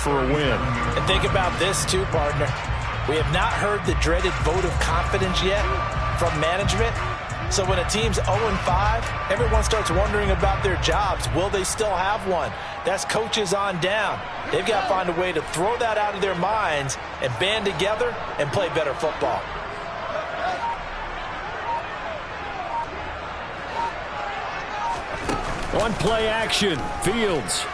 for a win. And think about this too, partner. We have not heard the dreaded vote of confidence yet from management. So when a team's 0-5, everyone starts wondering about their jobs. Will they still have one? That's coaches on down. They've got to find a way to throw that out of their minds and band together and play better football. On play action, Fields.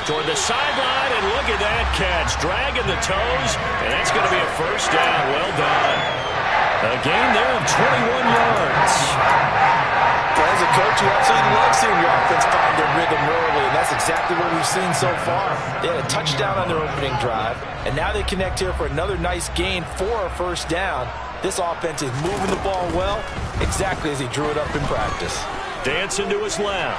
Toward the sideline, and look at that catch. Dragging the toes, and that's going to be a first down. Well done. A gain there of 21 yards. As a coach, you absolutely love seeing your offense find their rhythm early, and that's exactly what we've seen so far. They had a touchdown on their opening drive, and now they connect here for another nice gain for a first down. This offense is moving the ball well, exactly as he drew it up in practice. Dancing to his left.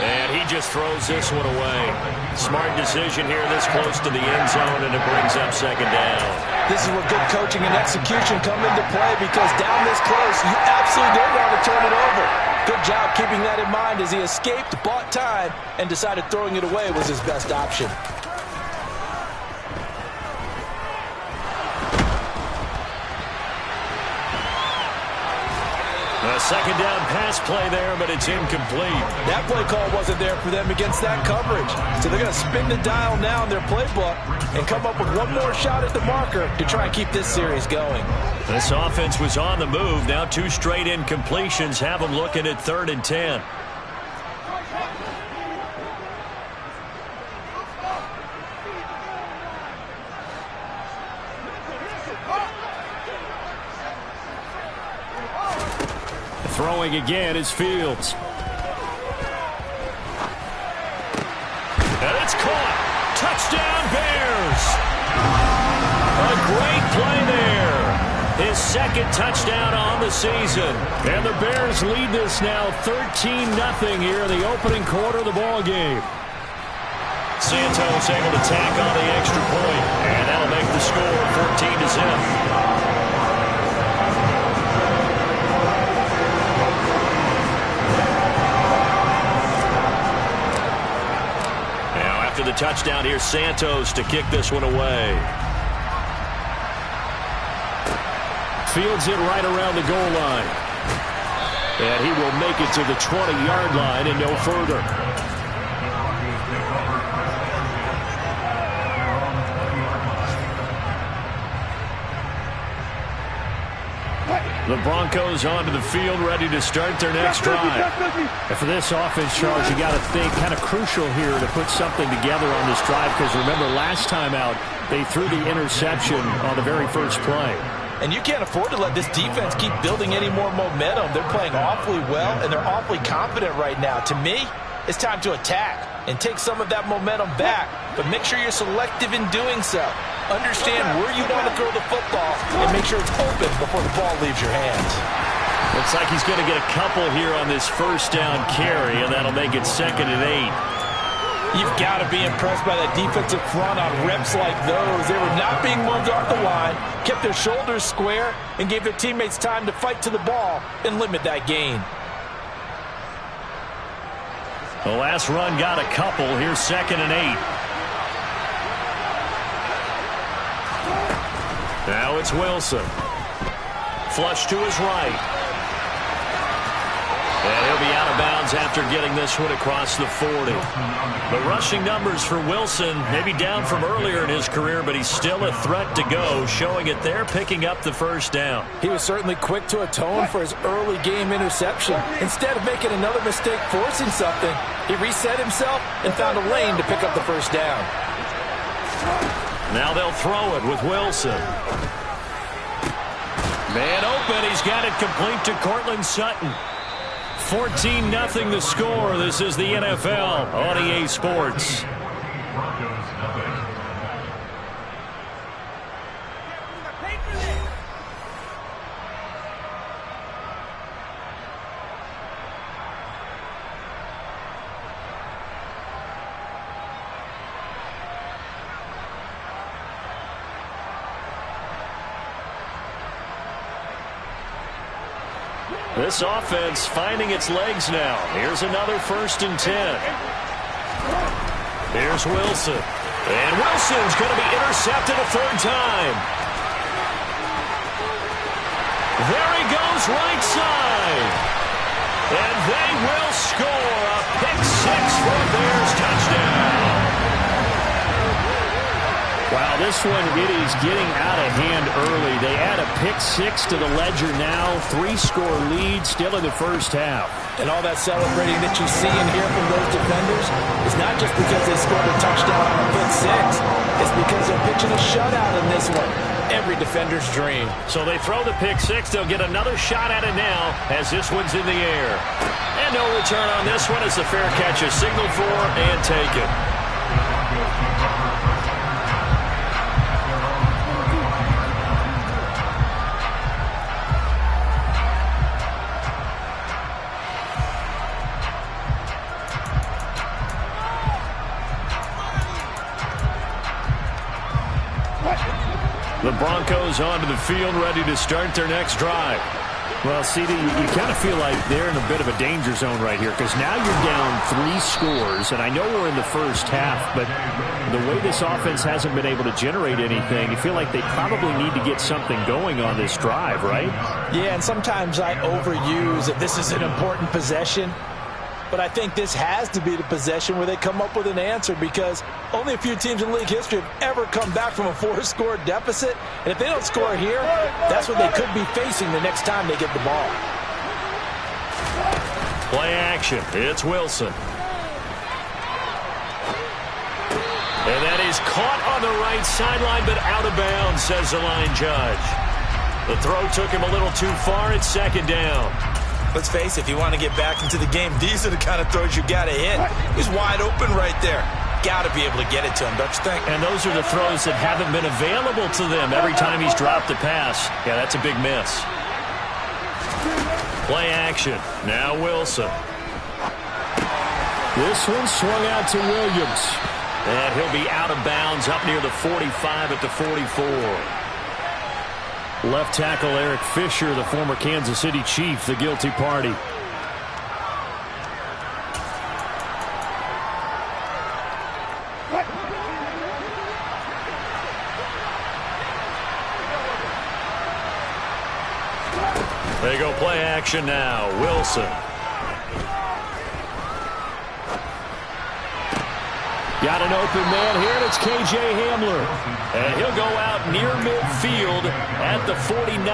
And he just throws this one away. Smart decision here this close to the end zone, and it brings up second down. This is where good coaching and execution come into play, because down this close, you absolutely don't want to turn it over. Good job keeping that in mind as he escaped, bought time, and decided throwing it away was his best option. A second down pass play there, but it's incomplete. That play call wasn't there for them against that coverage. So they're going to spin the dial now in their playbook and come up with one more shot at the marker to try and keep this series going. This offense was on the move. Now 2 straight incompletions have them looking at 3rd and 10. Throwing again is Fields. And it's caught. Touchdown, Bears. A great play there. His second touchdown on the season. And the Bears lead this now 13-0 here in the opening quarter of the ball game. Santos able to tack on the extra point, and that'll make the score 14-0. After the touchdown, here's Santos to kick this one away. Fields it right around the goal line. And he will make it to the 20-yard line and no further. The Broncos onto the field, ready to start their next drive. And for this offense, Charles, you got to think kind of crucial here to put something together on this drive, because remember last time out, they threw the interception on the very first play. And you can't afford to let this defense keep building any more momentum. They're playing awfully well, and they're awfully confident right now. To me, it's time to attack and take some of that momentum back, but make sure you're selective in doing so. Understand where you want to throw the football and make sure it's open before the ball leaves your hands. Looks like he's going to get a couple here on this first down carry, and that'll make it 2nd and 8. You've got to be impressed by that defensive front on reps like those. They were not being moved off the line, kept their shoulders square, and gave their teammates time to fight to the ball and limit that gain. The last run got a couple. Here's 2nd and 8. Now it's Wilson. Flush to his right. And he'll be out of bounds after getting this one across the 40. The rushing numbers for Wilson maybe down from earlier in his career, but he's still a threat to go, showing it there, picking up the first down. He was certainly quick to atone for his early game interception. Instead of making another mistake forcing something, he reset himself and found a lane to pick up the first down. Now they'll throw it with Wilson. Man open, he's got it complete to Courtland Sutton. 14-0 the score. This is the NFL on EA Sports. This offense finding its legs now. Here's another 1st and 10. Here's Wilson. And Wilson's going to be intercepted a 3rd time. There he goes, right side. And they will score a pick 6 for a Bears touchdown. Wow, this one, it is getting out of hand early. They add a pick 6 to the ledger now. 3-score lead still in the first half. And all that celebrating that you see and hear from those defenders is not just because they scored a touchdown on a pick 6. It's because they're pitching a shutout in this one. Every defender's dream. So they throw the pick 6. They'll get another shot at it now as this one's in the air. And no return on this one as the fair catch is signaled for and taken. The Broncos onto the field, ready to start their next drive. Well, CD, you kind of feel like they're in a bit of a danger zone right here because now you're down 3 scores, and I know we're in the first half, but the way this offense hasn't been able to generate anything, you feel like they probably need to get something going on this drive, right? Yeah, and sometimes I overuse that this is an important possession. But I think this has to be the possession where they come up with an answer because only a few teams in league history have ever come back from a 4-score deficit. And if they don't score here, that's what they could be facing the next time they get the ball. Play action. It's Wilson. And that is caught on the right sideline, but out of bounds, says the line judge. The throw took him a little too far. It's 2nd down. Let's face it, if you want to get back into the game, these are the kind of throws you got to hit. He's wide open right there. Got to be able to get it to him, don't you think? And those are the throws that haven't been available to them every time he's dropped the pass. Yeah, that's a big miss. Play action. Now Wilson. This one swung out to Williams. And he'll be out of bounds up near the 45 at the 44. Left tackle Eric Fisher, the former Kansas City Chief, the guilty party. They go play action now. Wilson. Got an open man here, and it's K.J. Hamler. And he'll go out near midfield at the 49.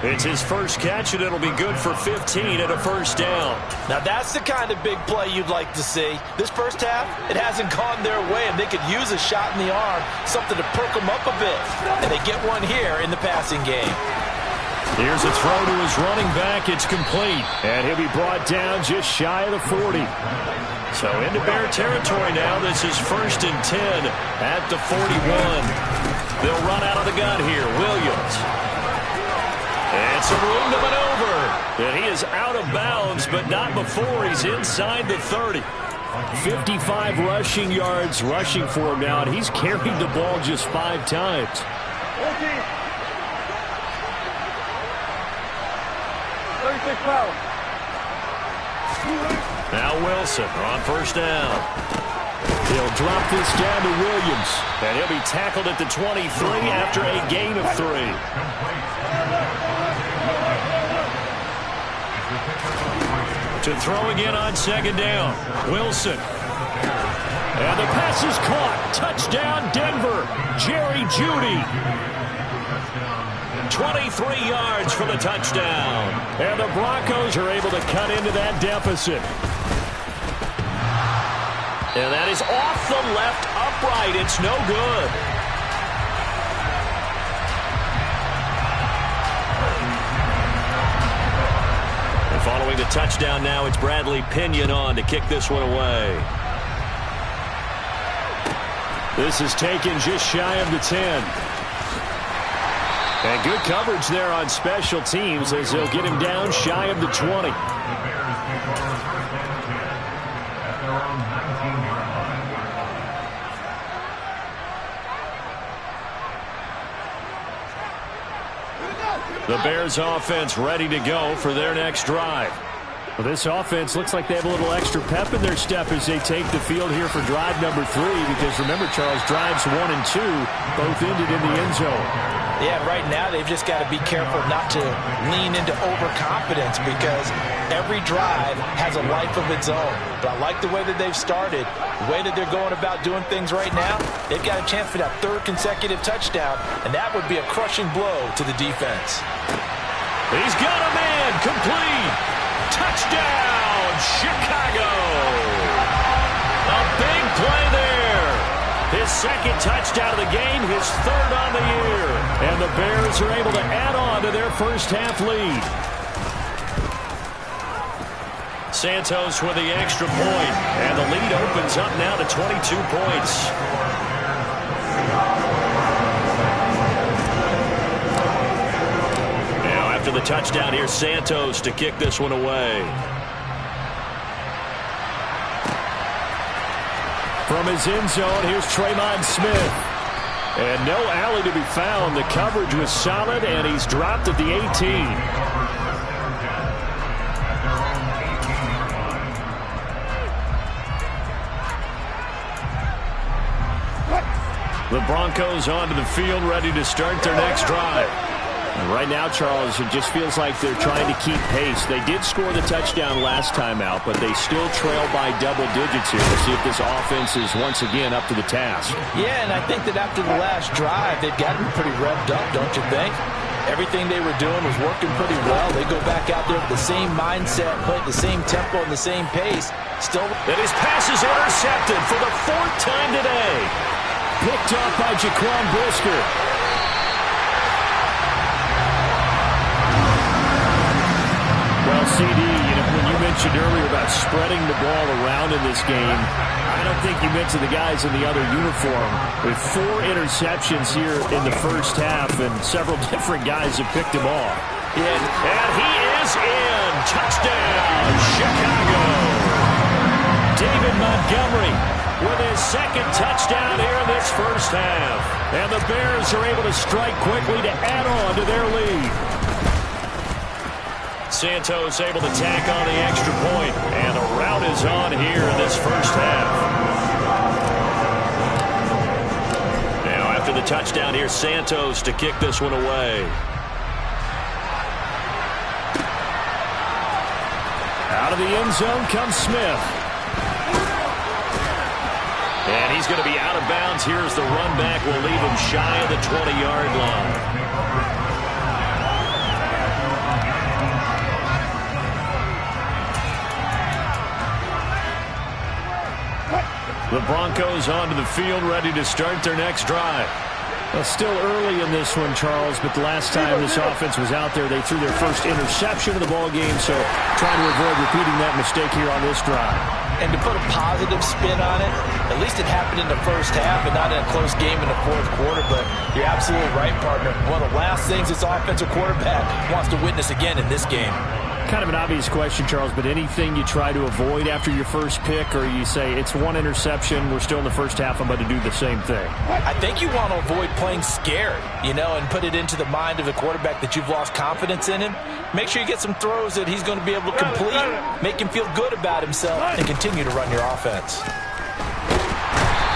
It's his first catch, and it'll be good for 15 at a 1st down. Now, that's the kind of big play you'd like to see. This first half, it hasn't gone their way, and they could use a shot in the arm, something to perk them up a bit. And they get one here in the passing game. Here's a throw to his running back. It's complete. And he'll be brought down just shy of the 40. So into Bear territory now. This is 1st and 10 at the 41. They'll run out of the gun here. Williams. And some room to maneuver. And he is out of bounds, but not before he's inside the 30. 55 rushing yards rushing for him now, and he's carried the ball just 5 times. Now Wilson on 1st down. He'll drop this down to Williams. And he'll be tackled at the 23 after a gain of 3. To throw again on 2nd down. Wilson. And the pass is caught. Touchdown, Denver. Jerry Jeudy. 23 yards for the touchdown. And the Broncos are able to cut into that deficit. And that is off the left upright. It's no good. And following the touchdown now, it's Bradley Pinion on to kick this one away. This is taken just shy of the 10. And good coverage there on special teams as they'll get him down shy of the 20. The Bears offense ready to go for their next drive. Well, this offense looks like they have a little extra pep in their step as they take the field here for drive number 3, because remember, Charles, drives 1 and 2 both ended in the end zone. Yeah, right now they've just got to be careful not to lean into overconfidence, because every drive has a life of its own. But I like the way that they've started, the way that they're going about doing things right now. They've got a chance for that 3rd consecutive touchdown, and that would be a crushing blow to the defense. He's got a man, complete. Touchdown, Chicago. A big play there. His 2nd touchdown of the game, his 3rd on the year. And the Bears are able to add on to their first half lead. Santos with the extra point, and the lead opens up now to 22 points. Now after the touchdown, here's Santos to kick this one away. From his end zone, here's Tremon Smith. And no alley to be found. The coverage was solid, and he's dropped at the 18. The Broncos onto the field, ready to start their next drive. And right now, Charles, it just feels like they're trying to keep pace. They did score the touchdown last time out, but they still trail by double digits here. We'll see if this offense is once again up to the task. Yeah, and I think that after the last drive, they've got to be pretty revved up, don't you think? Everything they were doing was working pretty well. They go back out there with the same mindset, play at the same tempo and the same pace. Still, and his pass is intercepted for the 4th time today. Picked up by Jaquan Brisker. Well, CD, when you mentioned earlier about spreading the ball around in this game, I don't think you mentioned the guys in the other uniform. With 4 interceptions here in the first half, and several different guys have picked him off. And he is in. Touchdown, Chicago. David Montgomery with his 2nd touchdown here in this first half. And the Bears are able to strike quickly to add on to their lead. Santos able to tack on the extra point, and the rout is on here in this first half. Now after the touchdown, here's Santos to kick this one away. Out of the end zone comes Smith. And he's going to be out of bounds. Here's the run back. Will leave him shy of the 20-yard line. The Broncos onto the field, ready to start their next drive. Well, still early in this one, Charles, but the last time this offense was out there, they threw their first interception of the ball game, so trying to avoid repeating that mistake here on this drive. And to put a positive spin on it, at least it happened in the first half and not in a close game in the 4th quarter, but you're absolutely right, partner. One of the last things this offensive quarterback wants to witness again in this game. Kind of an obvious question, Charles, but anything you try to avoid after your first pick, or you say it's 1 interception, we're still in the first half, I'm about to do the same thing? I think you want to avoid playing scared, and put it into the mind of the quarterback that you've lost confidence in him. Make sure you get some throws that he's going to be able to complete, make him feel good about himself, and continue to run your offense.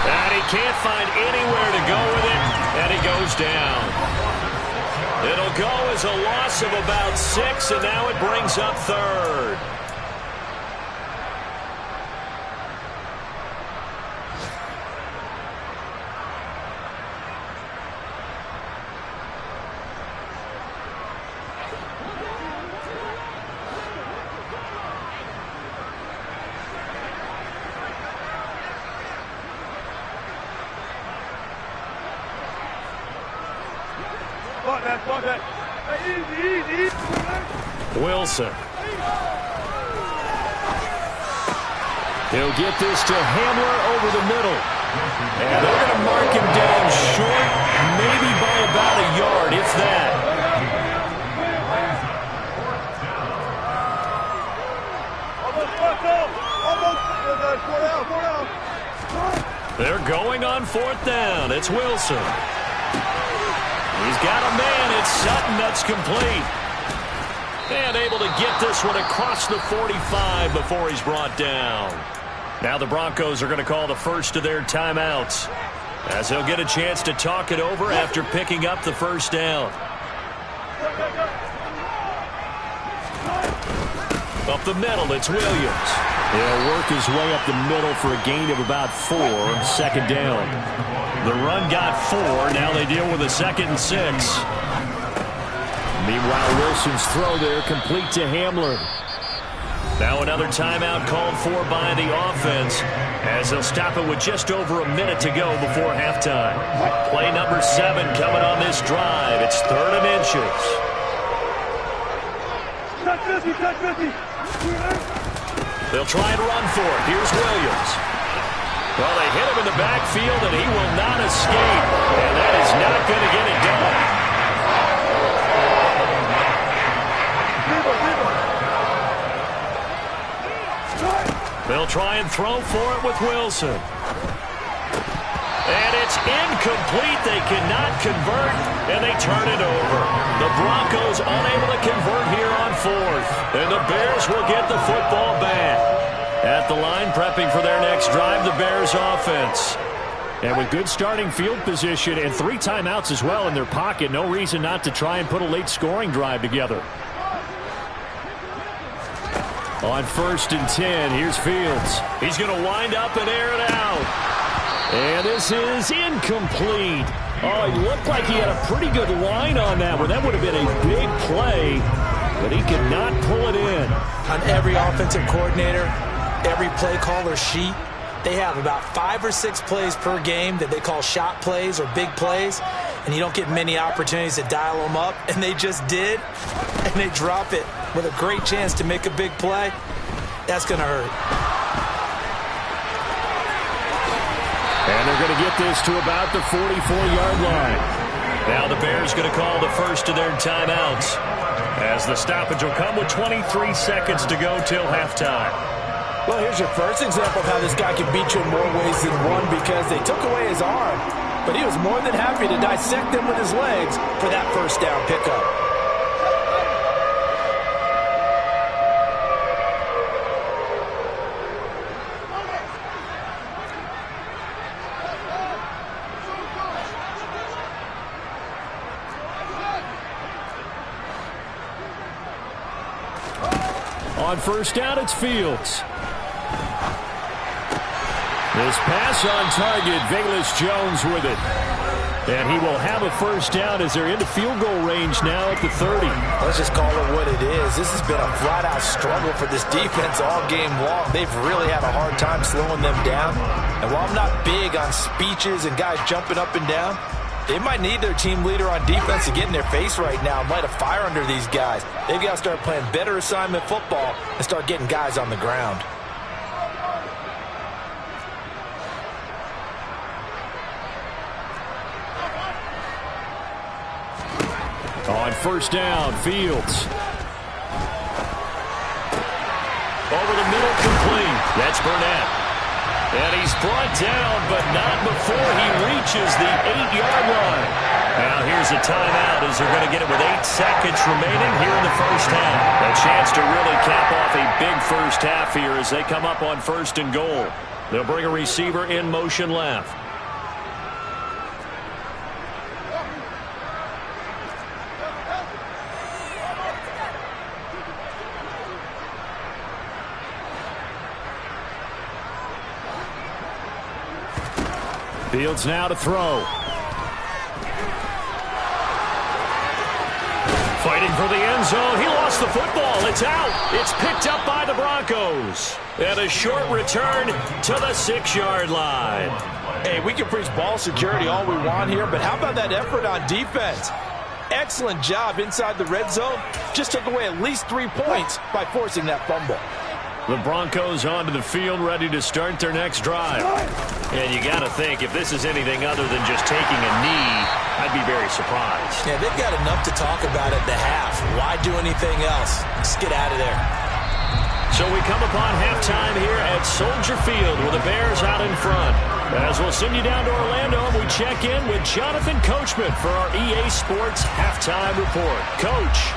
And he can't find anywhere to go with it, and he goes down. It'll go as a loss of about 6, and now it brings up 3rd. Wilson. He'll get this to Hamler over the middle. And they're going to mark him down short, maybe by about a yard, if that. They're going on 4th down. It's Wilson. He's got a man. It's Sutton. That's complete. And able to get this one across the 45 before he's brought down. Now the Broncos are going to call the first of their timeouts, as they'll get a chance to talk it over after picking up the first down. Up the middle, it's Williams. He'll work his way up the middle for a gain of about 4, second down. The run got 4. Now they deal with a 2nd and 6. Meanwhile, Wilson's throw there complete to Hamler. Now another timeout called for by the offense, as they'll stop it with just over a minute to go before halftime. Play number 7 coming on this drive. It's 3rd and inches. They'll try and run for it. Here's Williams. Well, they hit him in the backfield, and he will not escape. And that is not going to get it done. They'll try and throw for it with Wilson. And it's incomplete. They cannot convert, and they turn it over. The Broncos unable to convert here on 4th. And the Bears will get the football back. At the line, prepping for their next drive, the Bears offense. And with good starting field position and 3 timeouts as well in their pocket, no reason not to try and put a late scoring drive together. On 1st and 10, here's Fields. He's going to wind up and air it out. And this is incomplete. Oh, he looked like he had a pretty good line on that one. That would have been a big play, but he could not pull it in. On every offensive coordinator, every play caller sheet, they have about 5 or 6 plays per game that they call shot plays or big plays, and you don't get many opportunities to dial them up, and they just did, and they drop it with a great chance to make a big play. That's going to hurt. And they're going to get this to about the 44-yard line. Now the Bears going to call the first of their timeouts, as the stoppage will come with 23 seconds to go till halftime. Well, here's your first example of how this guy can beat you in more ways than one, because they took away his arm, but he was more than happy to dissect them with his legs for that first down pickup. On 1st down, it's Fields. This pass on target, Velus-Jones with it. And he will have a first down as they're into field goal range now at the 30. Let's just call it what it is. This has been a flat-out struggle for this defense all game long. They've really had a hard time slowing them down. And while I'm not big on speeches and guys jumping up and down, they might need their team leader on defense to get in their face right now and light a fire under these guys. They've got to start playing better assignment football and start getting guys on the ground. On 1st down, Fields. Over the middle, complete. That's Burnett. And he's brought down, but not before he reaches the 8-yard line. Now here's a timeout as they're going to get it with 8 seconds remaining here in the first half. A chance to really cap off a big first half here as they come up on 1st and goal. They'll bring a receiver in motion left. Fields now to throw. Fighting for the end zone. He lost the football. It's out. It's picked up by the Broncos. And a short return to the 6-yard line. Hey, we can preach ball security all we want here, but how about that effort on defense? Excellent job inside the red zone. Just took away at least 3 points by forcing that fumble. The Broncos onto the field, ready to start their next drive. And you got to think, if this is anything other than just taking a knee, I'd be very surprised. Yeah, they've got enough to talk about at the half. Why do anything else? Just get out of there. So we come upon halftime here at Soldier Field with the Bears out in front. As we'll send you down to Orlando, and we check in with Jonathan Coachman for our EA Sports Halftime Report. Coach.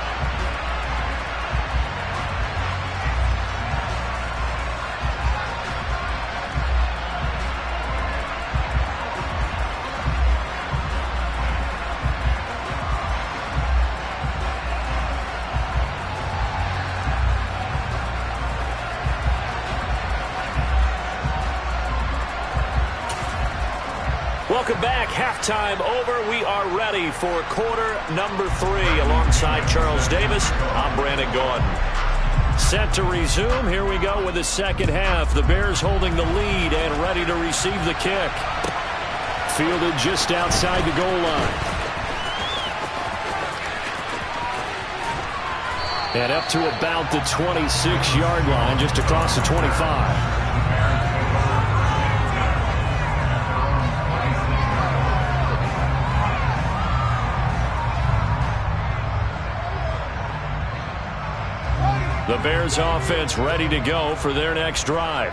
Welcome back. Halftime over. We are ready for quarter number 3. Alongside Charles Davis, I'm Brandon Gaudin. Set to resume. Here we go with the second half. The Bears holding the lead and ready to receive the kick. Fielded just outside the goal line. And up to about the 26-yard line, just across the 25. The Bears offense ready to go for their next drive.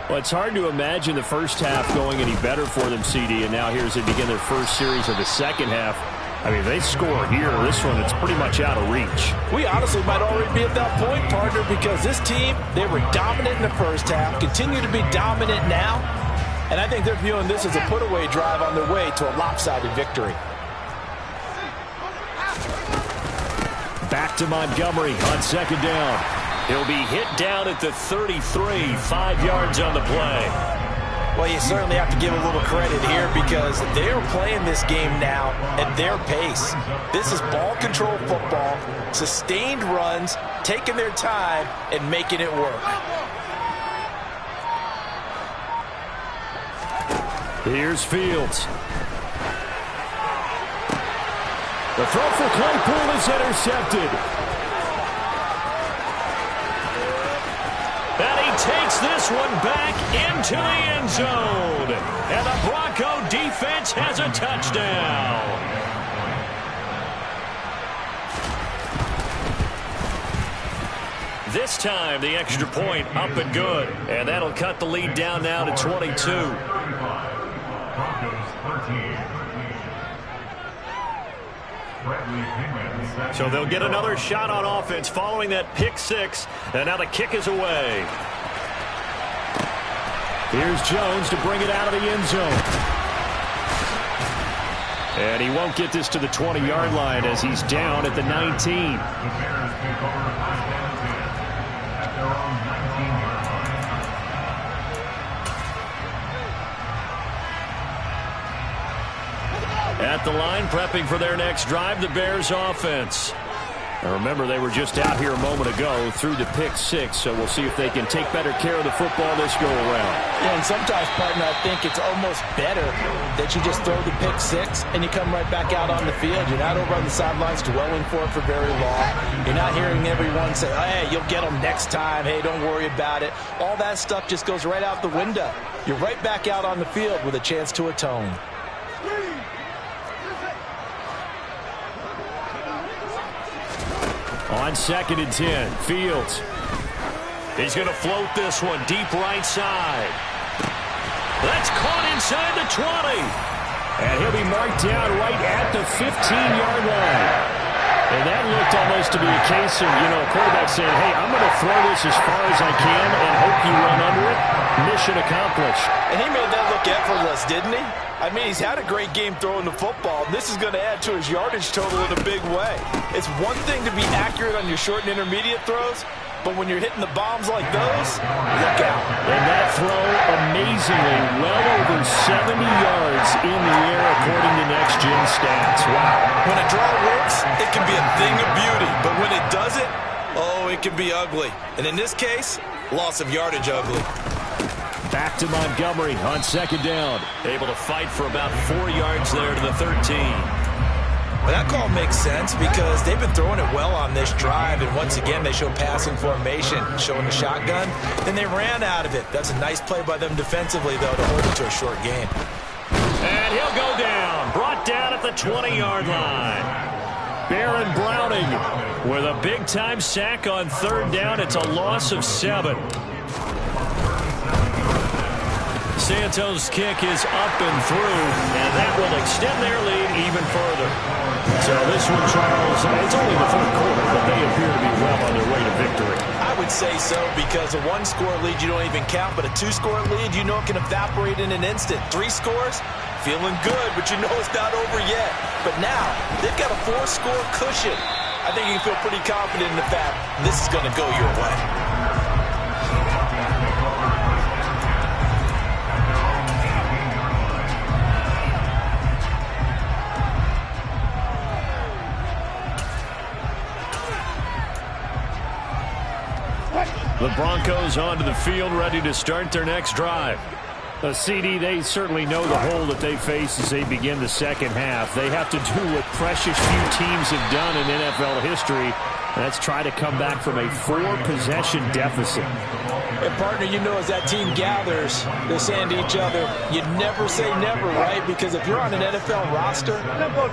Well, it's hard to imagine the first half going any better for them, CD, and now here as they begin their first series of the second half. I mean, they score here. This one, it's pretty much out of reach. We honestly might already be at that point, partner, because this team, they were dominant in the first half, continue to be dominant now, and I think they're viewing this as a put-away drive on their way to a lopsided victory. Back to Montgomery on second down. He'll be hit down at the 33, 5 yards on the play. Well, you certainly have to give a little credit here because they're playing this game now at their pace. This is ball control football, sustained runs, taking their time and making it work. Here's Fields. The throw for Claypool is intercepted. And he takes this one back into the end zone. And the Bronco defense has a touchdown. This time, the extra point up and good. And that'll cut the lead down now to 22. So they'll get another shot on offense following that pick six. And now the kick is away. Here's Jones to bring it out of the end zone. And he won't get this to the 20-yard line as he's down at the 19. At the line, prepping for their next drive, the Bears offense. Now remember, they were just out here a moment ago through the pick six, so we'll see if they can take better care of the football this go-around. Yeah, and sometimes, partner, I think it's almost better that you just throw the pick six and you come right back out on the field. You're not over on the sidelines dwelling for it for very long. You're not hearing everyone say, oh, hey, you'll get them next time. Hey, don't worry about it. All that stuff just goes right out the window. You're right back out on the field with a chance to atone. On 2nd and 10, Fields. He's going to float this one deep right side. That's caught inside the 20. And he'll be marked down right at the 15-yard line. And that looked almost to be a case of, a quarterback saying, hey, I'm going to throw this as far as I can and hope you run under it. Mission accomplished. And he made that look effortless, didn't he? I mean, he's had a great game throwing the football. This is going to add to his yardage total in a big way. It's one thing to be accurate on your short and intermediate throws, but when you're hitting the bombs like those, look out. And that throw, amazingly, well over 70 yards in the air according to Next Gen Stats. Wow. When a draw works, it can be a thing of beauty, but when it doesn't, oh, it can be ugly. And in this case, loss of yardage ugly. Back to Montgomery on 2nd down. Able to fight for about 4 yards there to the 13. Well, that call makes sense because they've been throwing it well on this drive, and once again they show passing formation, showing the shotgun. Then they ran out of it. That's a nice play by them defensively, though, to hold it to a short game. And he'll go down. Brought down at the 20-yard line. Baron Browning with a big-time sack on 3rd down. It's a loss of 7. Santos' kick is up and through, and that will extend their lead even further. So this one, Charles, it's only the third quarter, but they appear to be well on their way to victory. I would say so, because a one-score lead you don't even count, but a two-score lead you know it can evaporate in an instant. 3 scores, feeling good, but you know it's not over yet. But now, they've got a 4-score cushion. I think you can feel pretty confident in the fact this is going to go your way. The Broncos onto the field, ready to start their next drive. CD, they certainly know the hole that they face as they begin the second half. They have to do what precious few teams have done in NFL history. That's try to come back from a 4-possession deficit. And partner, you know, as that team gathers, they're saying to each other, you never say never, right? Because if you're on an NFL roster,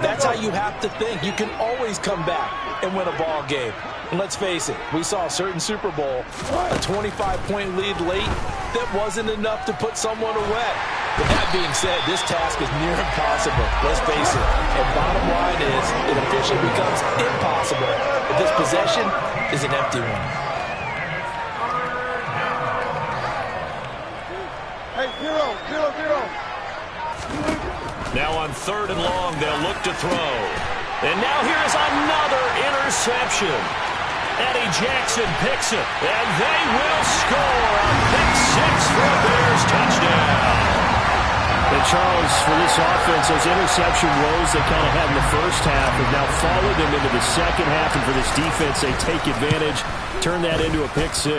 that's how you have to think. You can always come back and win a ball game. And let's face it, we saw a certain Super Bowl, a 25-point lead late, that wasn't enough to put someone away. With that being said, this task is near impossible. Let's face it. And bottom line is, it officially becomes impossible if this possession is an empty one. Hey, 0-0-0. Now on 3rd and long, they'll look to throw. And now here's another interception. Eddie Jackson picks it, and they will score a pick-6 for a Bears touchdown. And Charles, for this offense, those interception woes they kind of had in the first half have now followed them into the second half, and for this defense, they take advantage, turn that into a pick-6.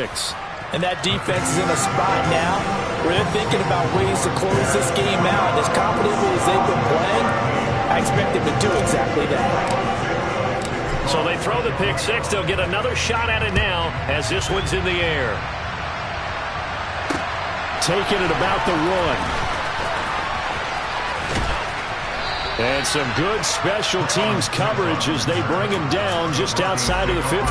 And that defense is in a spot now where they're thinking about ways to close this game out. As confidently as they've been playing, I expect them to do exactly that. So they throw the pick-6. They'll get another shot at it now as this one's in the air. Taking it about the 1. And some good special teams coverage as they bring him down just outside of the 15.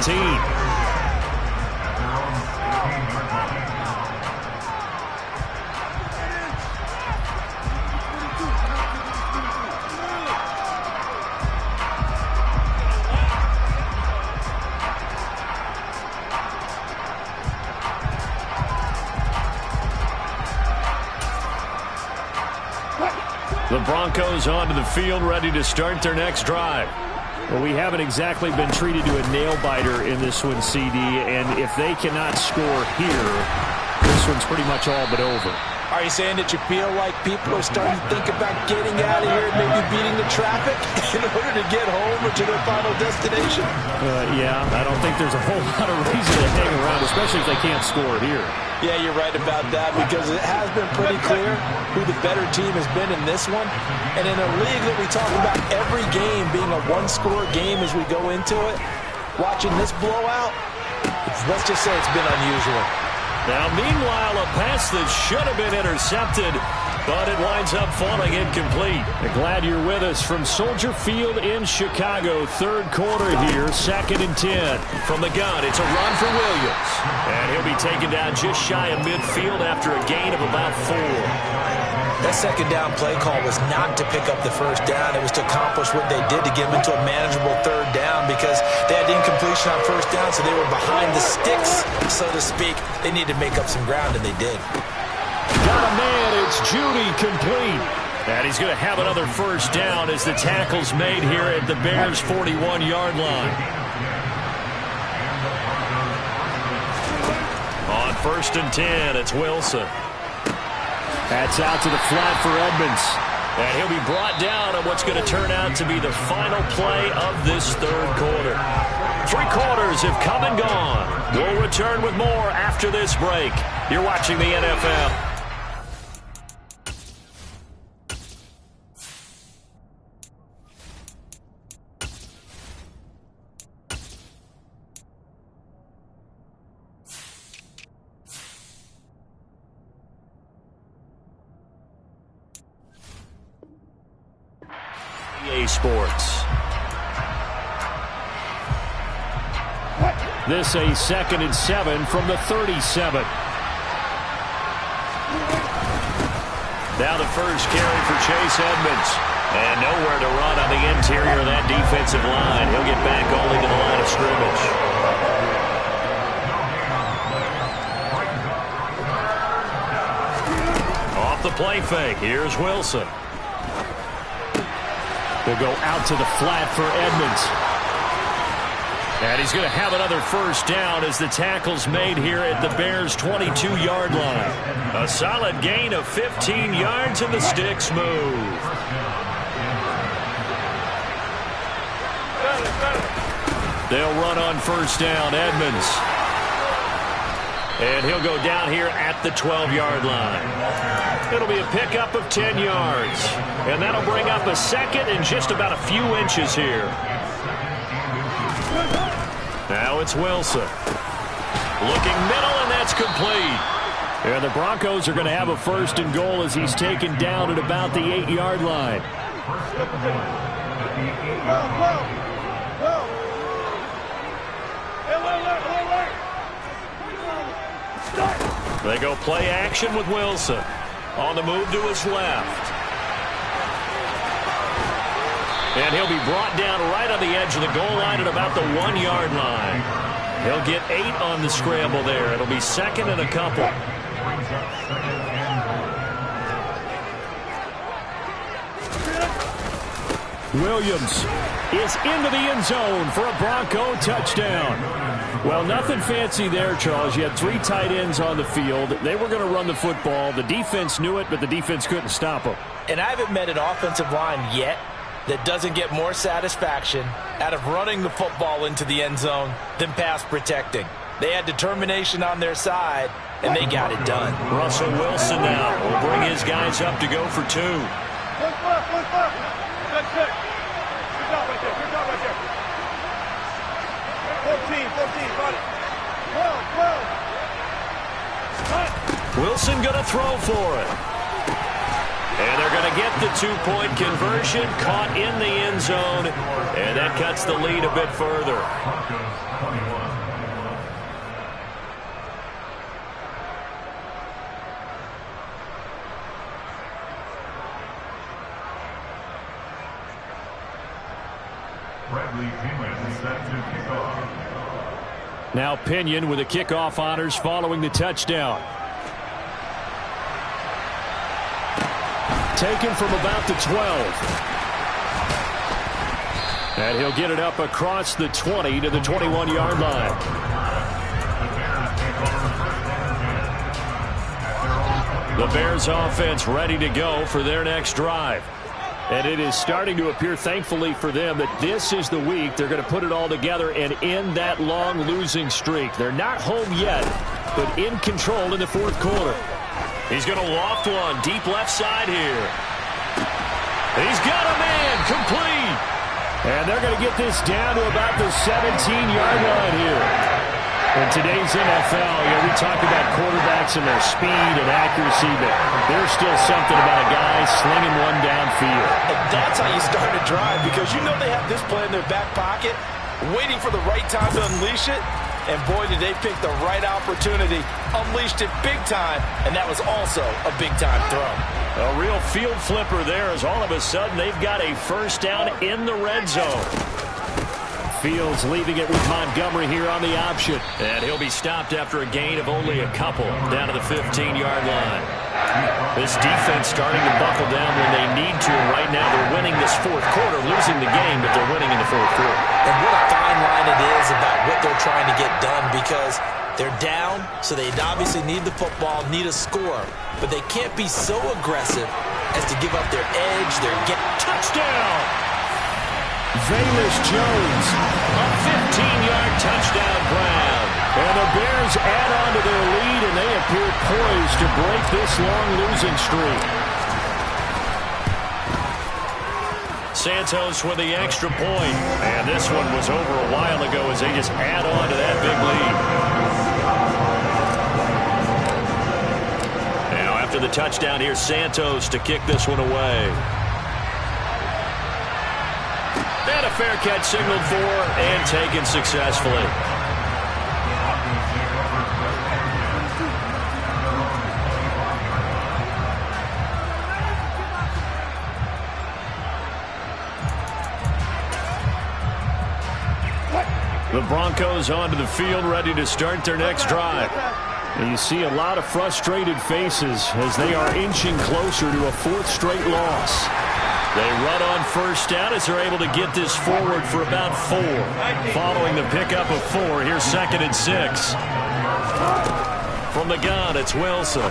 The Broncos onto the field, ready to start their next drive. Well, we haven't exactly been treated to a nail-biter in this one, CD, and if they cannot score here, this one's pretty much all but over. Are you saying that you feel like people are starting to think about getting out of here and maybe beating the traffic in order to get home or to their final destination? Yeah, I don't think there's a whole lot of reason to hang around, especially if they can't score here. Yeah, you're right about that, because it has been pretty clear who the better team has been in this one. And in a league that we talk about every game being a one-score game as we go into it, watching this blowout, let's just say it's been unusual. Now, meanwhile, a pass that should have been intercepted, but it winds up falling incomplete. Glad you're with us from Soldier Field in Chicago. Third quarter here, 2nd and 10. From the gun, it's a run for Williams. And he'll be taken down just shy of midfield after a gain of about 4. That second down play call was not to pick up the first down. It was to accomplish what they did to get them into a manageable third down, because they had incompletion on first down, so they were behind the sticks, so to speak. They needed to make up some ground, and they did. Got a man, it's Judy, complete. And he's going to have another first down as the tackle's made here at the Bears' 41-yard line. On 1st and 10, it's Wilson. That's out to the flat for Edmonds. And he'll be brought down on what's going to turn out to be the final play of this third quarter. 3 quarters have come and gone. We'll return with more after this break. You're watching the NFL. EA Sports. This a 2nd and 7 from the 37. Now the first carry for Chase Edmonds. And nowhere to run on the interior of that defensive line. He'll get back only to the line of scrimmage. Off the play fake. Here's Wilson. They'll go out to the flat for Edmonds. And he's going to have another first down as the tackle's made here at the Bears' 22-yard line. A solid gain of 15 yards and the sticks move. They'll run on first down, Edmonds. And he'll go down here at the 12-yard line. It'll be a pickup of 10 yards. And that'll bring up a second and just about a few inches here. Now it's Wilson. Looking middle, and that's complete. And the Broncos are going to have a first and goal as he's taken down at about the 8-yard line. They go play action with Wilson. On the move to his left. And he'll be brought down right on the edge of the goal line at about the 1-yard line. He'll get 8 on the scramble there. It'll be second and a couple. Williams is into the end zone for a Bronco touchdown. Well, nothing fancy there, Charles. You had 3 tight ends on the field. They were going to run the football. The defense knew it, but the defense couldn't stop them. And I haven't met an offensive line yet that doesn't get more satisfaction out of running the football into the end zone than pass protecting. They had determination on their side, and they got it done. Russell Wilson now will bring his guys up to go for 2. Look left. Good pick. Good job right there. 14, got it. 12. Wilson going to throw for it. And they're going to get the 2-point conversion, caught in the end zone, and that cuts the lead a bit further. Now Pinion with the kickoff honors following the touchdown. Taken from about the 12. And he'll get it up across the 20 to the 21-yard line. The Bears offense ready to go for their next drive. And it is starting to appear, thankfully for them, that this is the week they're going to put it all together and end that long losing streak. They're not home yet, but in control in the fourth quarter. He's going to loft one deep left side here. He's got a man complete. And they're going to get this down to about the 17-yard line here. In today's NFL, we talk about quarterbacks and their speed and accuracy, but there's still something about a guy slinging one downfield. And that's how you start a drive, because you know they have this play in their back pocket, waiting for the right time to unleash it. And boy, did they pick the right opportunity, unleashed it big time, and that was also a big-time throw. A real field flipper there, as all of a sudden they've got a first down in the red zone. Fields leaving it with Montgomery here on the option. And he'll be stopped after a gain of only a couple down to the 15-yard line. This defense starting to buckle down when they need to. And right now they're winning this fourth quarter, losing the game, but they're winning in the fourth quarter. And what a fine line it is about what they're trying to get done, because they're down, so they obviously need the football, need a score. But they can't be so aggressive as to give up their edge, their get. Touchdown! Velus Jones, a 15-yard touchdown grab. And the Bears add on to their lead, and they appear poised to break this long losing streak. Santos with the extra point. And this one was over a while ago as they just add on to that big lead. Now after the touchdown, here's Santos to kick this one away. And a fair catch signaled for and taken successfully. The Broncos onto the field, ready to start their next drive. And you see a lot of frustrated faces as they are inching closer to a fourth straight loss. They run on first down as they're able to get this forward for about 4. Following the pickup of 4, here's 2nd and 6. From the gun, it's Wilson.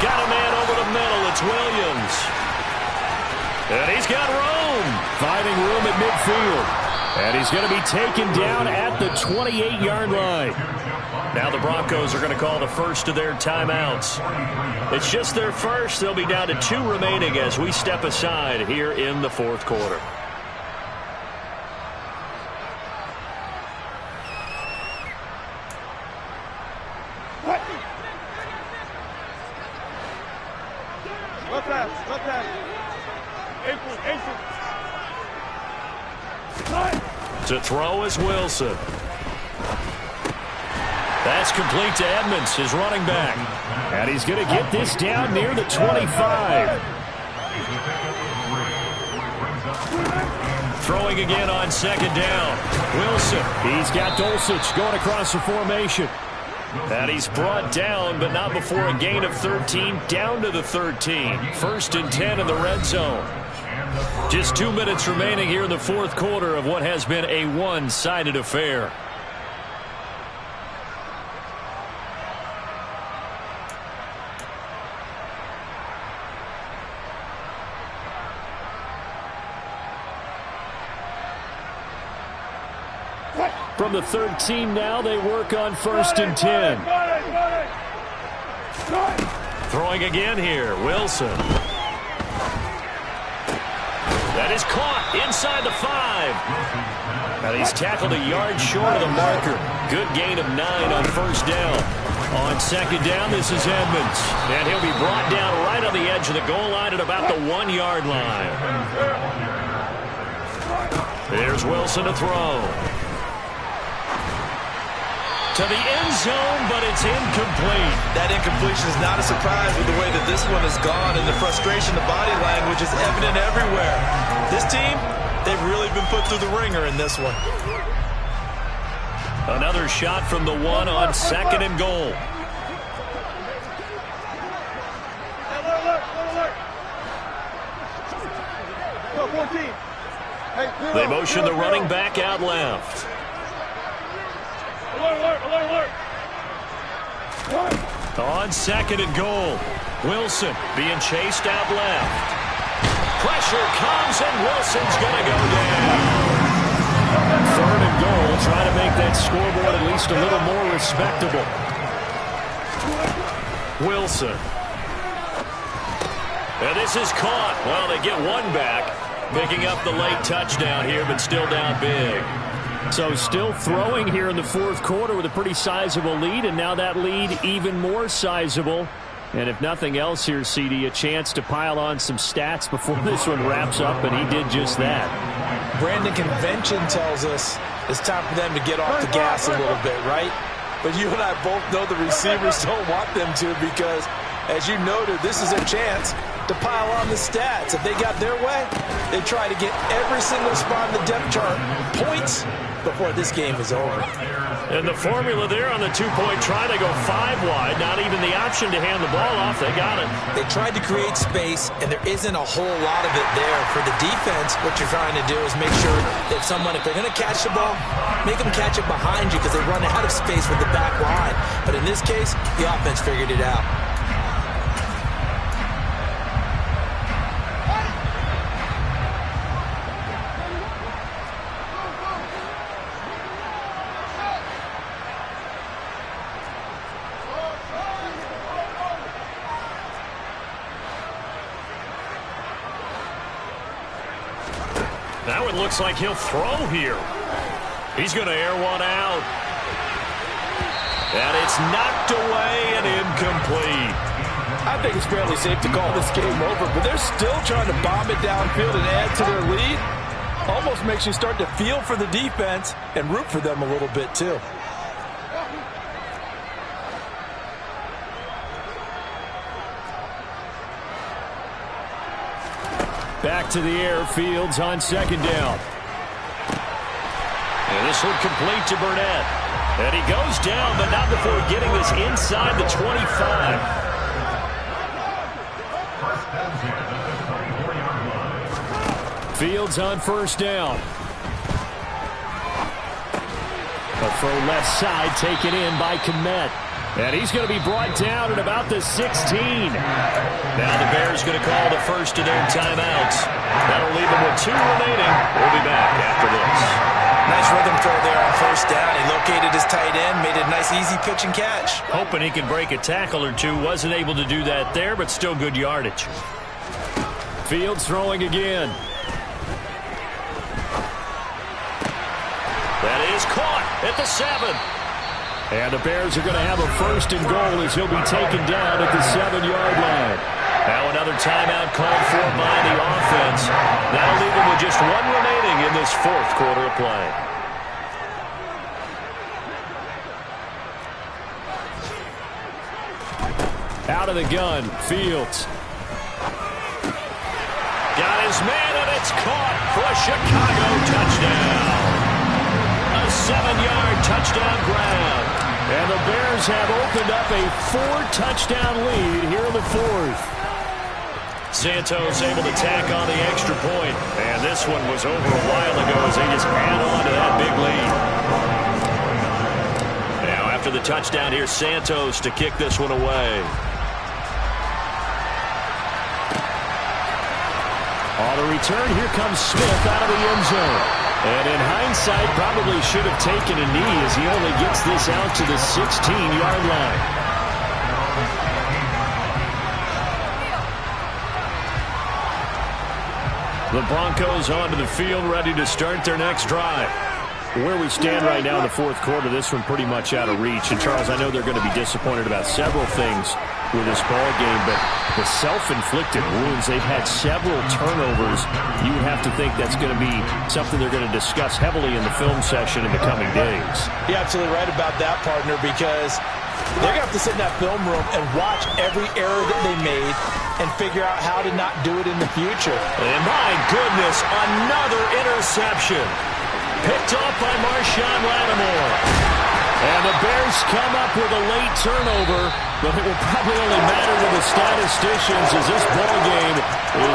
Got a man over the middle. It's Williams. And he's got room. Finding room at midfield. And he's going to be taken down at the 28-yard line. Now the Broncos are going to call the first of their timeouts. It's just their first. They'll be down to 2 remaining as we step aside here in the fourth quarter. To throw is Wilson. That's complete to Edmonds, his running back. And he's going to get this down near the 25. Throwing again on 2nd down. Wilson. He's got Dulcich going across the formation. And he's brought down, but not before a gain of 13, down to the 13. 1st and 10 in the red zone. Just 2 minutes remaining here in the fourth quarter of what has been a one-sided affair. From the 13 now, they work on 1st and 10. Throwing again here, Wilson. That is caught inside the 5. And he's tackled a yard short of the marker. Good gain of 9 on 1st down. On 2nd down, this is Edmonds. And he'll be brought down right on the edge of the goal line at about the 1-yard line. There's Wilson to throw. To the end zone, but it's incomplete. That incompletion is not a surprise with the way that this one has gone, and the frustration, the body language is evident everywhere. This team, they've really been put through the ringer in this one. Another shot from the 1 on 2nd and goal. They motion the running back out left. On 2nd and goal, Wilson being chased out left. Pressure comes, and Wilson's going to go down. 3rd and goal, trying to make that scoreboard at least a little more respectable. Wilson. And this is caught. Well, they get one back, picking up the late touchdown here, but still down big. So still throwing here in the fourth quarter with a pretty sizable lead, and now that lead even more sizable. And if nothing else here, CD, a chance to pile on some stats before this one wraps up, and he did just that. Brandon, convention tells us it's time for them to get off the gas a little bit, right? But you and I both know the receivers don't want them to, because, as you noted, this is a chance to pile on the stats. If they got their way, they try to get every single spot in the depth chart points before this game is over. And the formula there on the 2-point try, they go 5 wide. Not even the option to hand the ball off. They got it. They tried to create space, and there isn't a whole lot of it there. For the defense, what you're trying to do is make sure that someone, if they're going to catch the ball, make them catch it behind you, because they run out of space with the back line. But in this case, the offense figured it out. Now it looks like he'll throw here. He's going to air one out. And it's knocked away and incomplete. I think it's fairly safe to call this game over, but they're still trying to bomb it downfield and add to their lead. Almost makes you start to feel for the defense and root for them a little bit too. Back to the air, Fields on 2nd down. And this one complete to Burnett. And he goes down, but not before getting this inside the 25. Fields on first down. A throw left side taken in by Kmet. And he's going to be brought down at about the 16. Now the Bears going to call the first of their timeouts. That'll leave them with 2 remaining. We'll be back after this. Nice rhythm throw there on first down. He located his tight end, made a nice easy pitch and catch. Hoping he could break a tackle or two. Wasn't able to do that there, but still good yardage. Fields throwing again. That is caught at the 7. And the Bears are going to have a first and goal as he'll be taken down at the 7-yard line. Now another timeout called for by the offense. That'll leave them with just 1 remaining in this 4th quarter of play. Out of the gun, Fields. Got his man, and it's caught for a Chicago touchdown. A 7-yard touchdown grab. And the Bears have opened up a 4-touchdown lead here in the 4th. Santos able to tack on the extra point. And this one was over a while ago as they just add on to that big lead. Now after the touchdown, here's Santos to kick this one away. On the return, here comes Smith out of the end zone. And in hindsight, probably should have taken a knee as he only gets this out to the 16-yard line. The Broncos onto the field, ready to start their next drive. Where we stand right now in the 4th quarter, this one pretty much out of reach. And, Charles, I know they're going to be disappointed about several things with this ball game, but the self-inflicted wounds, they've had several turnovers. You have to think that's going to be something they're going to discuss heavily in the film session in the coming days. You're absolutely right about that, partner, because they're going to have to sit in that film room and watch every error that they made and figure out how to not do it in the future. And my goodness, another interception. Picked off by Marshawn Lattimore. And the Bears come up with a late turnover, but it will probably only matter to the statisticians as this ball game is